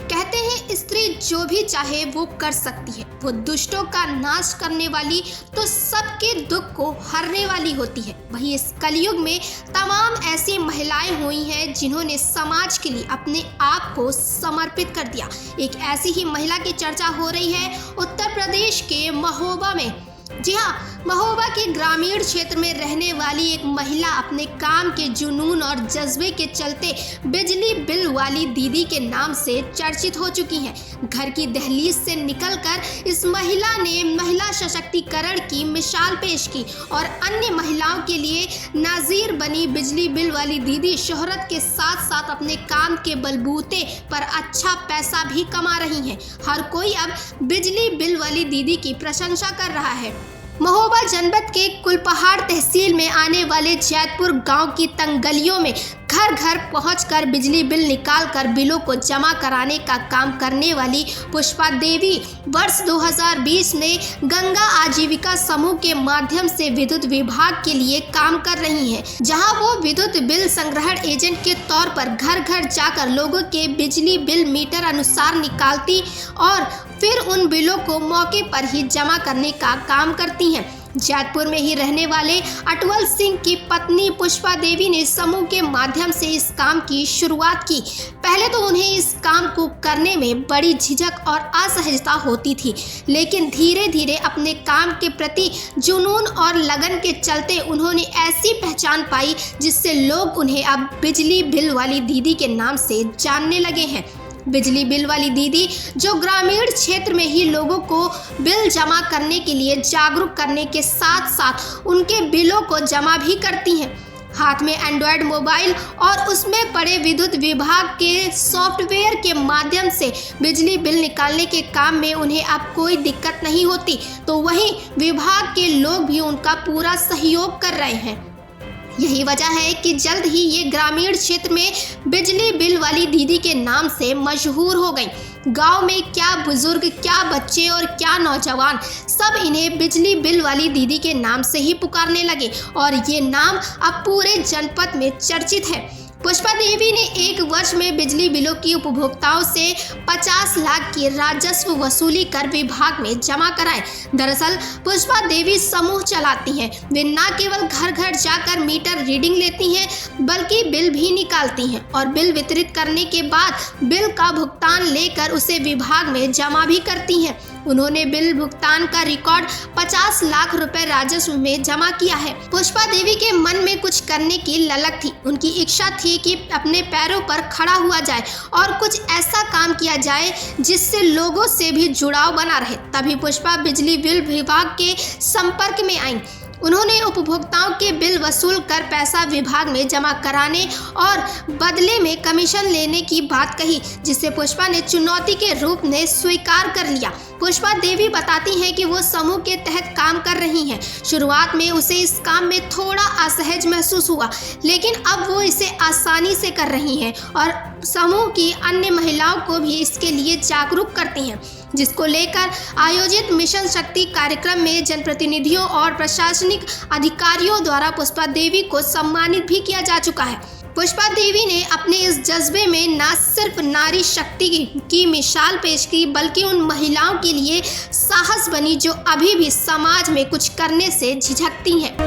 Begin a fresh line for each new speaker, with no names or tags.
कहते हैं स्त्री जो भी चाहे वो कर सकती है। वो दुष्टों का नाश करने वाली तो सबके दुख को हरने वाली होती है। वहीं इस कलयुग में तमाम ऐसी महिलाएं हुई हैं जिन्होंने समाज के लिए अपने आप को समर्पित कर दिया। एक ऐसी ही महिला की चर्चा हो रही है उत्तर प्रदेश के महोबा में। जी हाँ, महोबा के ग्रामीण क्षेत्र में रहने वाली एक महिला अपने काम के जुनून और जज्बे के चलते बिजली बिल वाली दीदी के नाम से चर्चित हो चुकी हैं। घर की दहलीज से निकलकर इस महिला ने महिला सशक्तिकरण की मिसाल पेश की और अन्य महिलाओं के लिए नाज़ीर बनी। बिजली बिल वाली दीदी शोहरत के साथ साथ अपने काम के बलबूते पर अच्छा पैसा भी कमा रही हैं। हर कोई अब बिजली बिल वाली दीदी की प्रशंसा कर रहा है। महोबा जनपद के कुलपहाड़ तहसील में आने वाले जैतपुर गांव की तंग गलियों में घर घर पहुंचकर बिजली बिल निकालकर बिलों को जमा कराने का काम करने वाली पुष्पा देवी वर्ष 2020 में गंगा आजीविका समूह के माध्यम से विद्युत विभाग के लिए काम कर रही हैं, जहां वो विद्युत बिल संग्रहण एजेंट के तौर पर घर घर जाकर लोगों के बिजली बिल मीटर अनुसार निकालती और फिर उन बिलों को मौके पर ही जमा करने का काम करती हैं। जैतपुर में ही रहने वाले अटवल सिंह की पत्नी पुष्पा देवी ने समूह के माध्यम से इस काम की शुरुआत की। पहले तो उन्हें इस काम को करने में बड़ी झिझक और असहजता होती थी, लेकिन धीरे धीरे अपने काम के प्रति जुनून और लगन के चलते उन्होंने ऐसी पहचान पाई जिससे लोग उन्हें अब बिजली बिल वाली दीदी के नाम से जानने लगे हैं। बिजली बिल वाली दीदी जो ग्रामीण क्षेत्र में ही लोगों को बिल जमा करने के लिए जागरूक करने के साथ साथ उनके बिलों को जमा भी करती हैं। हाथ में एंड्रॉयड मोबाइल और उसमें पड़े विद्युत विभाग के सॉफ्टवेयर के माध्यम से बिजली बिल निकालने के काम में उन्हें अब कोई दिक्कत नहीं होती, तो वहीं विभाग के लोग भी उनका पूरा सहयोग कर रहे हैं। यही वजह है कि जल्द ही ये ग्रामीण क्षेत्र में बिजली बिल वाली दीदी के नाम से मशहूर हो गई। गांव में क्या बुजुर्ग, क्या बच्चे और क्या नौजवान सब इन्हें बिजली बिल वाली दीदी के नाम से ही पुकारने लगे और ये नाम अब पूरे जनपद में चर्चित है। पुष्पा देवी ने एक वर्ष में बिजली बिलों की उपभोक्ताओं से 50 लाख की राजस्व वसूली कर विभाग में जमा कराए। दरअसल पुष्पा देवी समूह चलाती हैं। वे न केवल घर घर जाकर मीटर रीडिंग लेती हैं बल्कि बिल भी निकालती हैं और बिल वितरित करने के बाद बिल का भुगतान लेकर उसे विभाग में जमा भी करती हैं। उन्होंने बिल भुगतान का रिकॉर्ड 50 लाख रुपए राजस्व में जमा किया है। पुष्पा देवी के मन में कुछ करने की ललक थी। उनकी इच्छा थी कि अपने पैरों पर खड़ा हुआ जाए और कुछ ऐसा काम किया जाए जिससे लोगों से भी जुड़ाव बना रहे। तभी पुष्पा बिजली बिल विभाग के संपर्क में आई। उन्होंने उपभोक्ताओं के बिल वसूल कर पैसा विभाग में जमा कराने और बदले में कमीशन लेने की बात कही, जिसे पुष्पा ने चुनौती के रूप में स्वीकार कर लिया। पुष्पा देवी बताती हैं कि वो समूह के तहत काम कर रही हैं। शुरुआत में उसे इस काम में थोड़ा असहज महसूस हुआ, लेकिन अब वो इसे आसानी से कर रही हैं और समूह की अन्य महिलाओं को भी इसके लिए जागरूक करती हैं, जिसको लेकर आयोजित मिशन शक्ति कार्यक्रम में जनप्रतिनिधियों और प्रशासनिक अधिकारियों द्वारा पुष्पा देवी को सम्मानित भी किया जा चुका है। पुष्पा देवी ने अपने इस जज्बे में न सिर्फ नारी शक्ति की मिसाल पेश की बल्कि उन महिलाओं के लिए साहस बनी जो अभी भी समाज में कुछ करने से झिझकती हैं।